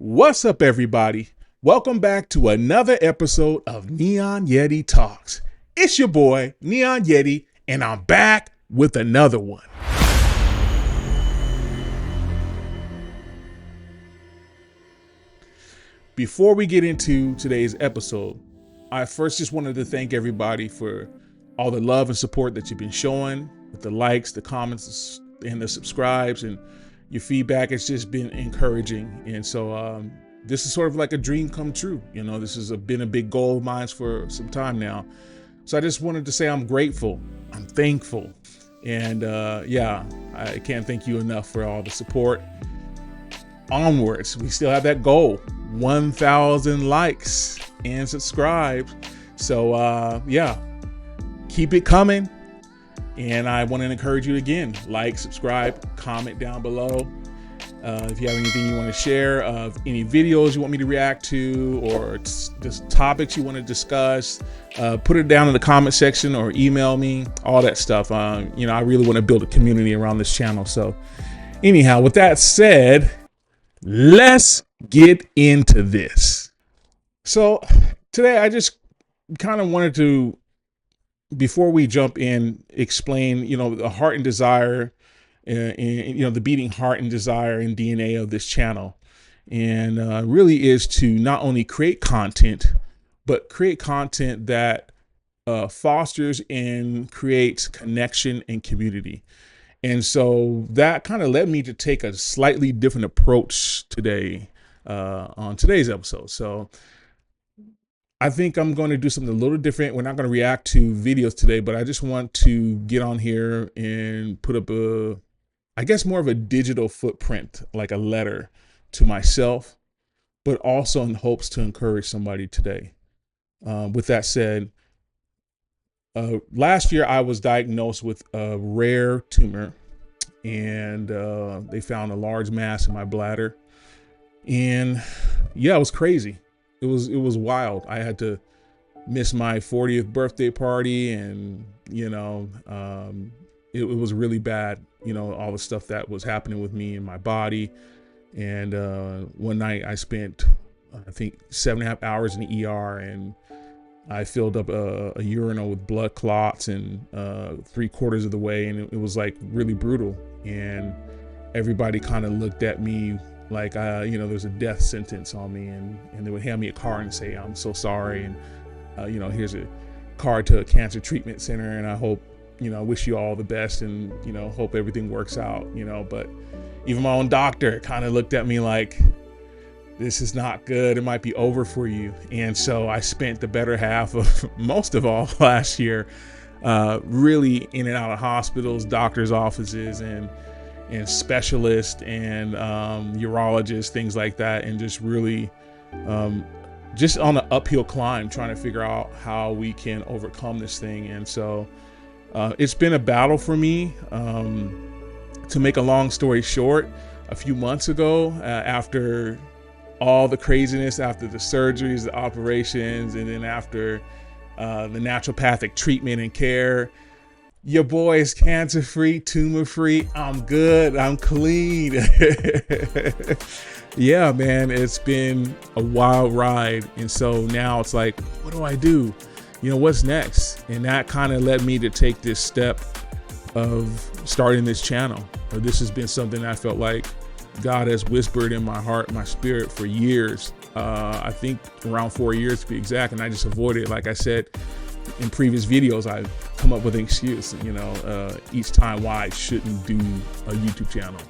What's up, everybody? Welcome back to another episode of Neon Yeti Talks. It's your boy, Neon Yeti, and I'm back with another one. Before we get into today's episode, I first just wanted to thank everybody for all the love and support that you've been showing, with the likes, the comments, and the subscribes, and your feedback. It's just been encouraging. And so this is sort of like a dream come true. You know, this has been a big goal of mine for some time now. So I just wanted to say I'm grateful, I'm thankful. And I can't thank you enough for all the support. Onwards, we still have that goal, 1,000 likes and subscribes. So keep it coming. And I want to encourage you again, like, subscribe, comment down below. If you have anything you want to share, any videos you want me to react to, or just topics you want to discuss, put it down in the comment section or email me, all that stuff. I really want to build a community around this channel. So anyhow, with that said, let's get into this. So today I just kind of wanted to, before we jump in, explain, the heart and desire, the beating heart and desire and DNA of this channel. And really is to not only create content, but create content that fosters and creates connection and community. And so that kind of led me to take a slightly different approach today on today's episode. So I think I'm going to do something a little different. We're not going to react to videos today, but I just want to get on here and put up more of a digital footprint, like a letter to myself, but also in hopes to encourage somebody today. With that said, last year I was diagnosed with a rare tumor, and they found a large mass in my bladder. And yeah, it was crazy. It was wild. I had to miss my 40th birthday party, and it was really bad. All the stuff that was happening with me in my body. And one night I spent, I think, 7.5 hours in the ER, and I filled up a urinal with blood clots, and 3/4 of the way, and it was like really brutal. And everybody kind of looked at me like, there's a death sentence on me, and they would hand me a card and say, I'm so sorry. And, here's a card to a cancer treatment center. And I hope, I wish you all the best, and, hope everything works out, but even my own doctor kind of looked at me like, this is not good. It might be over for you. And so I spent the better half of most of all last year, really in and out of hospitals, doctors' offices, and specialists and urologists, things like that, and just really just on an uphill climb, trying to figure out how we can overcome this thing. And so it's been a battle for me. To make a long story short, a few months ago, after all the craziness, after the surgeries, the operations, and then after the naturopathic treatment and care, your boy is cancer-free, tumor-free. I'm good. I'm clean. Yeah, man, it's been a wild ride. And so now it's like, what do I do? What's next? And that kind of led me to take this step of starting this channel. This has been something I felt like God has whispered in my heart, my spirit for years. I think around 4 years to be exact. And I just avoided it. Like I said in previous videos, I've come up with an excuse, each time why I shouldn't do a YouTube channel.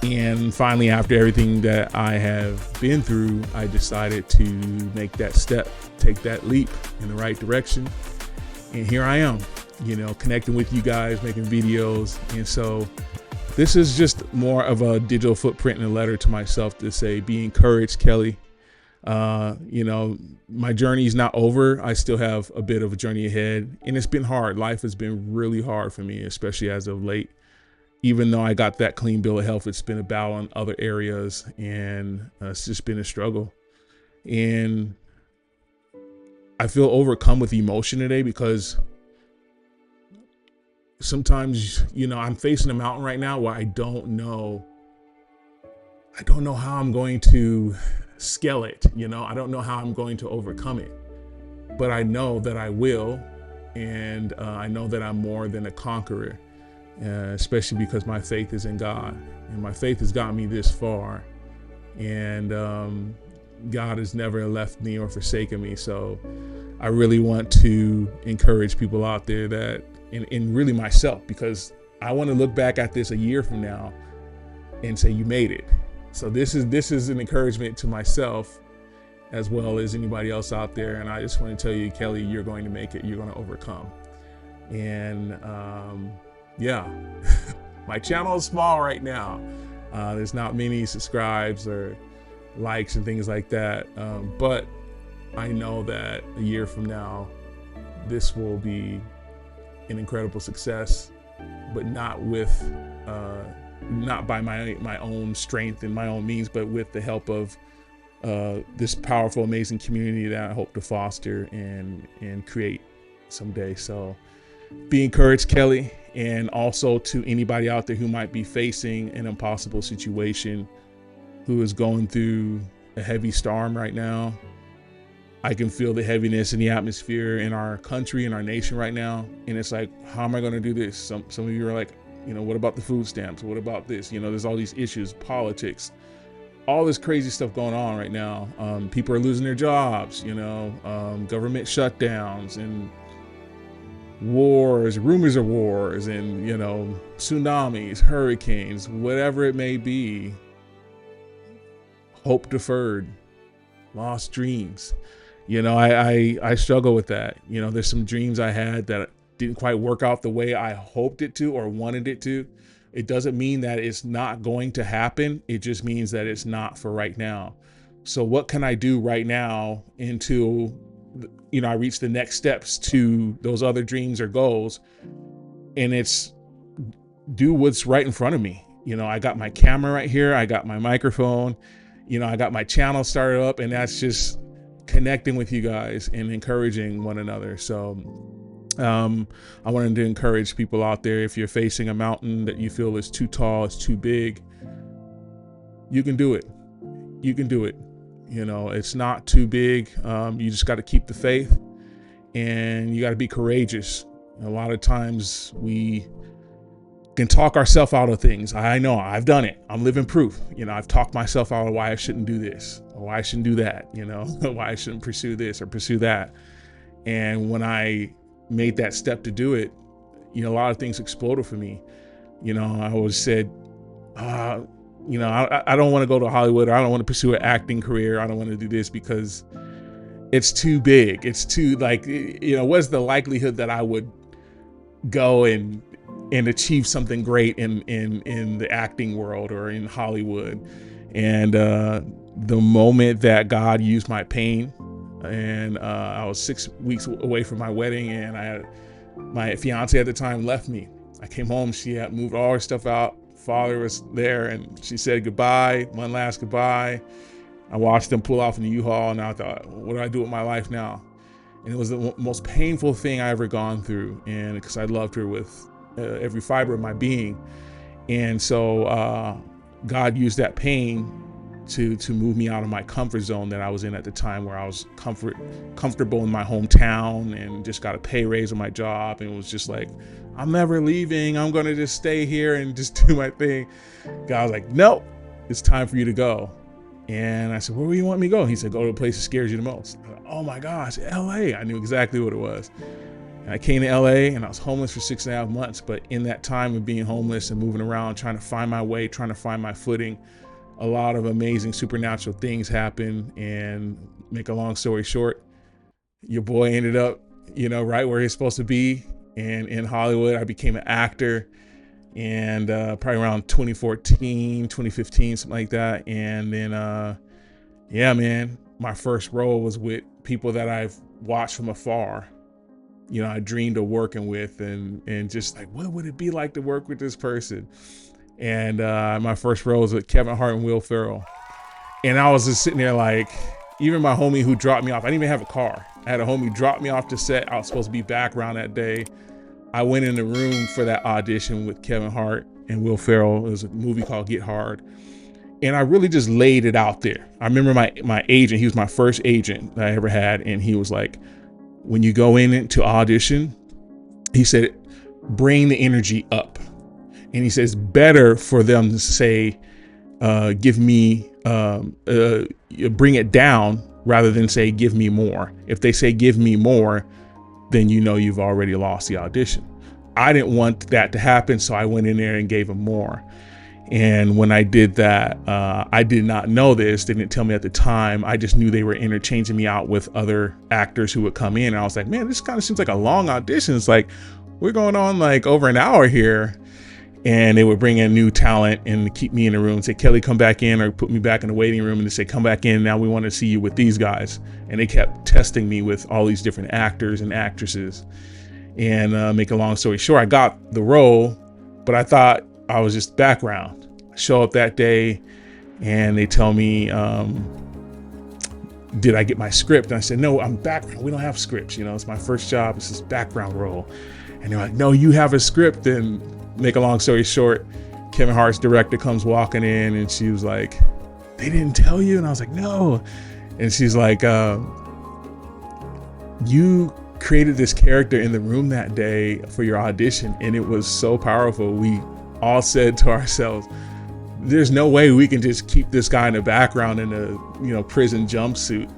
And finally, after everything that I have been through, I decided to make that step, take that leap in the right direction. And here I am, connecting with you guys, making videos. And so this is just more of a digital footprint and a letter to myself to say, be encouraged, Kelly. My journey is not over. I still have a bit of a journey ahead, and it's been hard. Life has been really hard for me, especially as of late. Even though I got that clean bill of health, it's been a battle in other areas, and it's just been a struggle. And I feel overcome with emotion today because sometimes, I'm facing a mountain right now where I don't know I don't know how I'm going to scale it. I don't know how I'm going to overcome it, but I know that I will. And I know that I'm more than a conqueror, especially because my faith is in God, and my faith has got me this far. And God has never left me or forsaken me. So I really want to encourage people out there that, and really myself, because I want to look back at this a year from now and say, you made it. So this is an encouragement to myself as well as anybody else out there. And I just want to tell you, Kelly, you're going to make it. You're going to overcome. And yeah, my channel is small right now. There's not many subscribes or likes and things like that. But I know that a year from now, this will be an incredible success, but not by my own strength and my own means, but with the help of this powerful, amazing community that I hope to foster and create someday. So be encouraged, Kelly. And also to anybody out there who might be facing an impossible situation, who is going through a heavy storm right now. I can feel the heaviness in the atmosphere in our country, in our nation right now. And it's like, how am I going to do this? Some of you are like, what about the food stamps? What about this? There's all these issues, politics, all this crazy stuff going on right now. People are losing their jobs, government shutdowns and wars, rumors of wars, and, tsunamis, hurricanes, whatever it may be. Hope deferred, lost dreams. I struggle with that. There's some dreams I had that didn't quite work out the way I hoped it to or wanted it to. It doesn't mean that it's not going to happen. It just means that it's not for right now. So what can I do right now until, I reach the next steps to those other dreams or goals? And it's do what's right in front of me. I got my camera right here. I got my microphone. I got my channel started up, and that's just connecting with you guys and encouraging one another. So I wanted to encourage people out there, if you're facing a mountain that you feel is too tall, it's too big, you can do it. You can do it. It's not too big. You just got to keep the faith, and you got to be courageous. A lot of times we can talk ourselves out of things. I know I've done it. I'm living proof. I've talked myself out of why I shouldn't do this or why I shouldn't do that, why I shouldn't pursue this or pursue that. And when I made that step to do it, a lot of things exploded for me. I always said, I don't want to go to Hollywood, or I don't want to pursue an acting career. I don't want to do this because it's too big. It's too what's the likelihood that I would go and achieve something great in the acting world or in Hollywood? And the moment that God used my pain, and I was 6 weeks away from my wedding, and my fiance at the time left me. I came home, she had moved all her stuff out. Father was there, and she said goodbye, one last goodbye. I watched them pull off in the U-Haul, and I thought, what do I do with my life now? And it was the most painful thing I ever gone through, and because I loved her with every fiber of my being. And so God used that pain to move me out of my comfort zone that I was in at the time, where I was comfortable in my hometown and just got a pay raise on my job, and it was just like, I'm never leaving. I'm going to just stay here and just do my thing. God was like, nope, it's time for you to go. And I said, where do you want me to go? He said, go to the place that scares you the most. I thought, oh my gosh, LA. I knew exactly what it was. And I came to LA, and I was homeless for 6.5 months. But in that time of being homeless and moving around, trying to find my way, trying to find my footing, a lot of amazing supernatural things happened. And make a long story short, your boy ended up, right where he's supposed to be. And in Hollywood, I became an actor, and probably around 2014, 2015, something like that. And then, yeah, man, my first role was with people that I've watched from afar. I dreamed of working with, and just like, what would it be like to work with this person? And my first role was with Kevin Hart and Will Ferrell. And I was just sitting there like, even my homie who dropped me off, I didn't even have a car. I had a homie drop me off to set. I was supposed to be background that day. I went in the room for that audition with Kevin Hart and Will Ferrell. It was a movie called Get Hard. And I really just laid it out there. I remember my agent, he was my first agent that I ever had. And he was like, when you go in to audition, he said, bring the energy up. And he says, better for them to say, give me, bring it down rather than say, give me more. If they say, give me more, then you know you've already lost the audition. I didn't want that to happen, so I went in there and gave them more. And when I did that, I did not know this. They didn't tell me at the time. I just knew they were interchanging me out with other actors who would come in. And I was like, man, this kind of seems like a long audition. It's like, we're going on like over an hour here. And they would bring in new talent and keep me in the room and say, Kelly, come back in, or put me back in the waiting room and they say, come back in. Now we want to see you with these guys. And they kept testing me with all these different actors and actresses. And make a long story short, I got the role, but I thought I was just background. I show up that day and they tell me, did I get my script? And I said, no, I'm background. We don't have scripts. You know, it's my first job. It's this background role. And they're like, no, you have a script. And make a long story short, Kevin Hart's director comes walking in and she was like, they didn't tell you? And I was like, no. And she's like, you created this character in the room that day for your audition. And it was so powerful. We all said to ourselves, there's no way we can just keep this guy in the background in a, prison jumpsuit.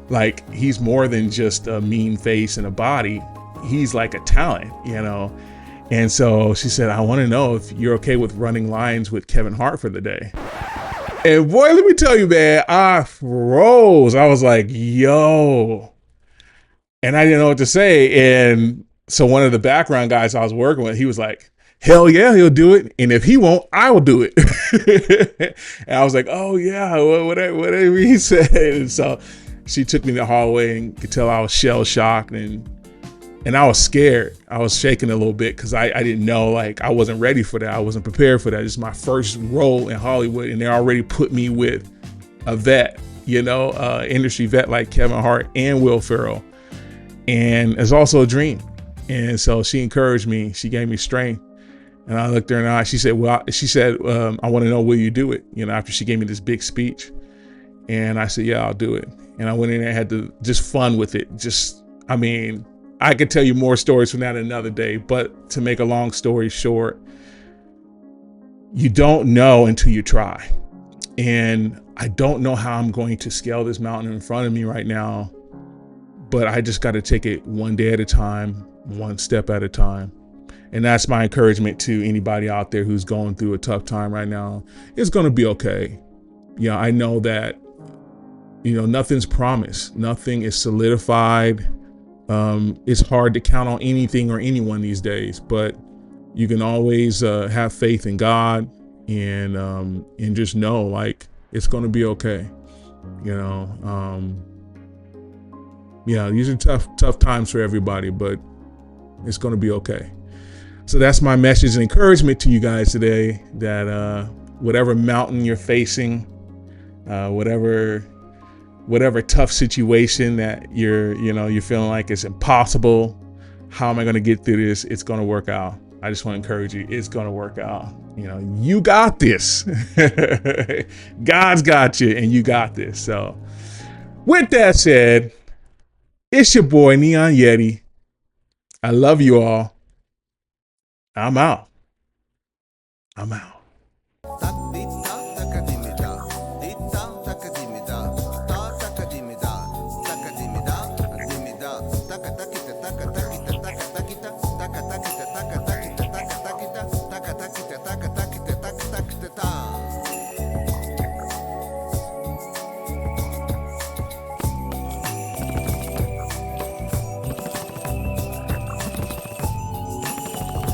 Like, he's more than just a mean face and a body. He's like a talent, And so she said, I want to know if you're okay with running lines with Kevin Hart for the day. And boy, let me tell you, man, I froze. I was like, yo. And I didn't know what to say. And so one of the background guys I was working with, he was like, hell yeah, he'll do it. And if he won't, I will do it. And I was like, oh yeah, whatever he said. And so she took me to the hallway and could tell I was shell shocked and I was scared. I was shaking a little bit because I didn't know, like, I wasn't ready for that. I wasn't prepared for that. It's my first role in Hollywood and they already put me with a vet, industry vet like Kevin Hart and Will Ferrell. And it's also a dream. And so she encouraged me. She gave me strength. And I looked her in the eye. She said, I want to know, will you do it? After she gave me this big speech. And I said, yeah, I'll do it. And I went in there and had to just fun with it. I could tell you more stories from that another day. But to make a long story short, you don't know until you try. And I don't know how I'm going to scale this mountain in front of me right now. But I just got to take it one day at a time, one step at a time. And that's my encouragement to anybody out there who's going through a tough time right now. It's going to be okay. I know that, nothing's promised. Nothing is solidified. It's hard to count on anything or anyone these days, but you can always have faith in God and just know, like, it's going to be okay. These are tough times for everybody, but it's going to be okay. So that's my message and encouragement to you guys today, that whatever mountain you're facing, whatever tough situation that you're feeling like it's impossible, how am I going to get through this? It's going to work out. I just want to encourage you. It's going to work out. You got this. God's got you and you got this. So with that said, it's your boy, Neon Yeti. I love you all. I'm out.